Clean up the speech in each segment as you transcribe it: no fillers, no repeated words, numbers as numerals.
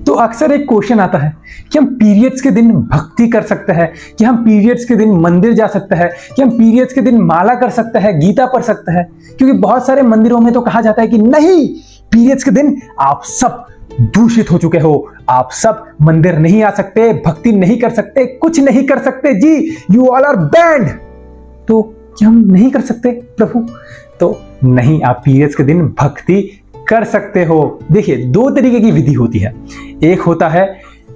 तो अक्सर एक क्वेश्चन आता है कि हम पीरियड्स के दिन भक्ति कर सकते हैं, कि हम पीरियड्स के दिन मंदिर जा सकते हैं, कि हम पीरियड्स के दिन माला कर सकते हैं, गीता पढ़ सकते हैं। क्योंकि बहुत सारे मंदिरों में तो कहा जाता है कि नहीं, पीरियड्स के दिन आप सब दूषित हो चुके हो, आप सब मंदिर नहीं आ सकते, भक्ति नहीं कर सकते, कुछ नहीं कर सकते जी, यू ऑल आर बैंड। तो क्या हम नहीं कर सकते प्रभु? तो नहीं, आप पीरियड्स के दिन भक्ति कर सकते हो। देखिए, दो तरीके की विधि होती है, एक होता है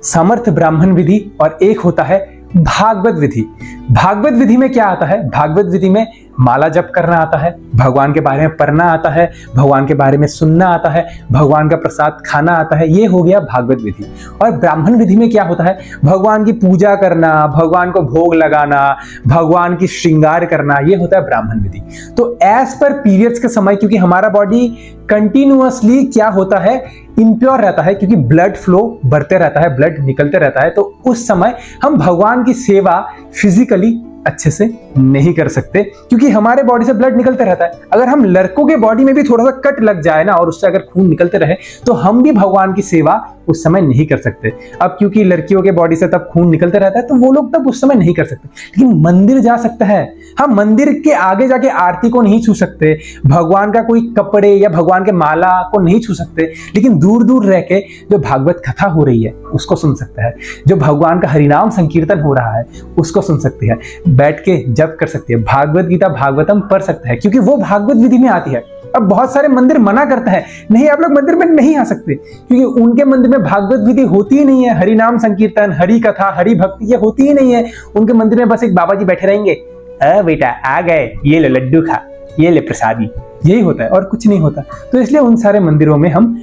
समर्थ ब्राह्मण विधि और एक होता है भागवत विधि। भागवत विधि में क्या आता है? भागवत विधि में माला जप करना आता है, भगवान के बारे में पढ़ना आता है, भगवान के बारे में सुनना आता है, भगवान का प्रसाद खाना आता है, ये हो गया भागवत विधि। और ब्राह्मण विधि में क्या होता है? भगवान की पूजा करना, भगवान को भोग लगाना, भगवान की श्रृंगार करना, ये होता है ब्राह्मण विधि। तो एज पर पीरियड्स के समय, क्योंकि हमारा बॉडी कंटिन्यूअसली क्या होता है, इम्प्योर रहता है, क्योंकि ब्लड फ्लो बढ़ते रहता है, ब्लड निकलते रहता है, तो उस समय हम भगवान की सेवा फिजिकली अच्छे से नहीं कर सकते, क्योंकि हमारे बॉडी से ब्लड निकलते रहता है। अगर हम लड़कों के बॉडी में भी थोड़ा सा कट लग जाए ना, और उससे अगर खून निकलते रहे, तो हम भी भगवान की सेवा उस समय नहीं कर सकते। अब क्योंकि लड़कियों के बॉडी से तब खून निकलते रहता है, तो वो लोग तब उस समय नहीं कर सकते। लेकिन मंदिर जा सकते हैं हम, मंदिर के आगे जाके आरती को नहीं छू सकते, भगवान का कोई कपड़े या भगवान के माला को नहीं छू सकते, लेकिन दूर दूर रह के जो भागवत कथा हो रही है उसको सुन सकते हैं, जो भगवान का हरिनाम संकीर्तन हो रहा है उसको सुन सकते हैं, बैठ के जप कर सकते हैं, भागवत गीता भागवतम पढ़ सकते हैं, क्योंकि वो भागवत विधि में आती है। अब बहुत सारे मंदिर मना करते हैं, नहीं आप लोग मंदिर में नहीं आ सकते, क्योंकि उनके मंदिर में भागवत विधि होती ही नहीं है, हरिनाम संकीर्तन, हरि कथा, हरि भक्ति ये होती ही नहीं है। उनके मंदिर में बस एक बाबा जी बैठे रहेंगे, बेटा आ गए, ये ले लड्डू खा, ये ले प्रसादी, यही होता है और कुछ नहीं होता। तो इसलिए उन सारे मंदिरों में हम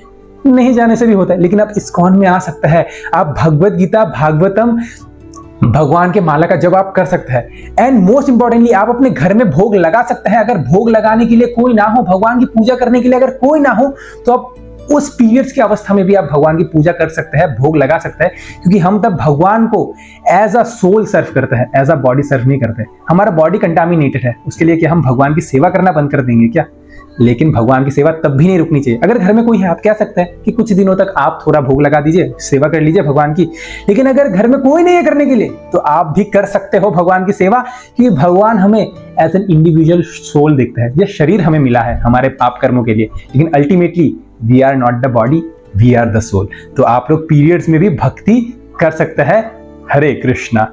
नहीं जाने से भी होता है। लेकिन आप इस्कॉन में आ सकते हैं, आप भगवत गीता भागवतम भगवान के माला का जब आप कर सकते हैं, एंड मोस्ट इंपॉर्टेंटली आप अपने घर में भोग लगा सकते हैं। अगर भोग लगाने के लिए कोई ना हो, भगवान की पूजा करने के लिए अगर कोई ना हो, तो आप उस पीरियड्स की अवस्था में भी आप भगवान की पूजा कर सकते हैं, भोग लगा सकते हैं, क्योंकि हम तब भगवान को एज अ सोल सर्व करते हैं, एज अ बॉडी सर्व नहीं करते। हमारा बॉडी कंटामिनेटेड है, उसके लिए क्या हम भगवान की सेवा करना बंद कर देंगे क्या? लेकिन भगवान की सेवा तब भी नहीं रुकनी चाहिए। अगर घर में कोई है, आप कह सकते हैं कि कुछ दिनों तक आप थोड़ा भोग लगा दीजिए, सेवा कर लीजिए भगवान की। लेकिन अगर घर में कोई नहीं है करने के लिए, तो आप भी कर सकते हो भगवान की सेवा, क्योंकि भगवान हमें एज एन इंडिविजुअल सोल देखता है। यह शरीर हमें मिला है हमारे पाप कर्मों के लिए, लेकिन ultimately we are not the body, we are the soul. तो आप लोग पीरियड्स में भी भक्ति कर सकते हैं। हरे कृष्णा।